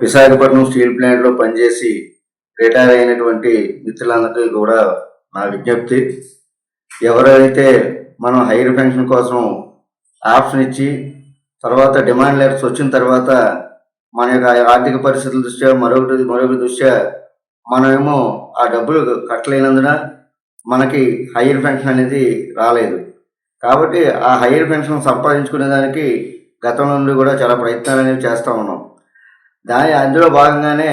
Visakhapatnam steel ప్లాంట్లో పనిచేసి retire అయినటువంటి మిత్రులందరికీ కూడా నా విజ్ఞప్తి, ఎవరైతే మనం హైయర్ పెన్షన్ కోసం ఆప్షన్ ఇచ్చి తర్వాత డిమాండ్ లెటర్స్ వచ్చిన తర్వాత మన యొక్క ఆర్థిక పరిస్థితుల దృష్ట్యా మరొకటి దృష్ట్యా మనమేమో ఆ డబ్బులు కట్టలేనందున మనకి హైయర్ పెన్షన్ అనేది రాలేదు. కాబట్టి ఆ హైయర్ పెన్షన్ సంపాదించుకునే దానికి గతంలో నుండి కూడా చాలా ప్రయత్నాలు అనేవి చేస్తూ ఉన్నాం. అందులో భాగంగానే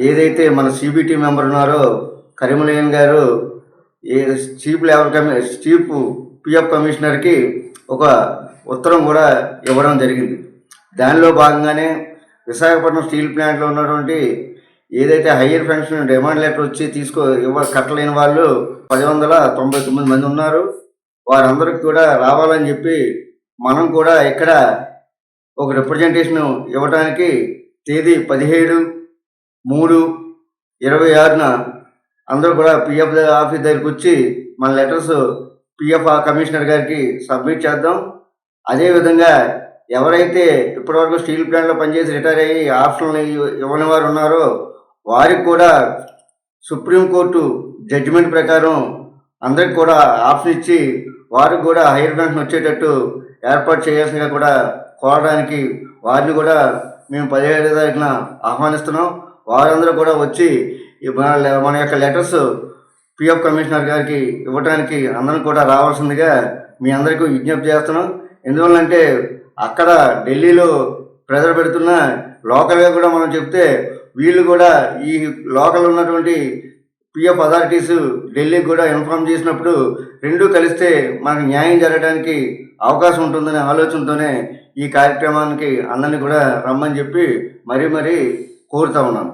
ఏదైతే మన సిబిటి మెంబర్ ఉన్నారో కరీములయ్యన్ గారు చీఫ్ పిఎఫ్ కమిషనర్కి ఒక ఉత్తరం కూడా ఇవ్వడం జరిగింది. దానిలో భాగంగానే విశాఖపట్నం స్టీల్ ప్లాంట్లో ఉన్నటువంటి ఏదైతే హయ్యర్ పెన్షన్ డిమాండ్ లెటర్ వచ్చి కట్టలేని వాళ్ళు 199 మంది ఉన్నారు. వారందరికి కూడా రావాలని చెప్పి మనం కూడా ఇక్కడ ఒక రిప్రజెంటేషన్ ఇవ్వడానికి తేదీ 17/3/26న అందరూ కూడా పిఎఫ్ ఆఫీస్ దగ్గరికి వచ్చి మన లెటర్స్ పిఎఫ్ కమిషనర్ గారికి సబ్మిట్ చేద్దాం. అదేవిధంగా ఎవరైతే ఇప్పటివరకు స్టీల్ ప్లాంట్లో పనిచేసి రిటైర్ అయ్యి ఆప్షన్లు ఇవ్వని వారు ఉన్నారో వారికి కూడా సుప్రీంకోర్టు జడ్జిమెంట్ ప్రకారం అందరికి కూడా ఆప్షన్ ఇచ్చి వారికి కూడా హైయర్ పెన్షన్ వచ్చేటట్టు ఏర్పాటు చేయాల్సిందిగా కూడా కోరడానికి వారిని కూడా మేము 17వ తారీఖున ఆహ్వానిస్తున్నాం. వారందరూ కూడా వచ్చి మన యొక్క లెటర్స్ పిఎఫ్ కమిషనర్ గారికి ఇవ్వడానికి అందరం కూడా రావాల్సిందిగా మీ అందరికీ విజ్ఞప్తి చేస్తున్నాం. ఎందువల్లంటే అక్కడ ఢిల్లీలో ప్రెజర్ పెడుతున్న లోకల్గా కూడా మనం చెప్తే వీళ్ళు కూడా ఈ లోకల్ ఉన్నటువంటి పిఎఫ్ అథారిటీస్ ఢిల్లీకి కూడా ఇన్ఫార్మ్ చేసినప్పుడు రెండూ కలిస్తే మనకు న్యాయం జరగడానికి అవకాశం ఉంటుందనే ఆలోచనతోనే ఈ కార్యక్రమానికి అందరినీ కూడా రమ్మని చెప్పి మరీ కోరుతా ఉన్నాను.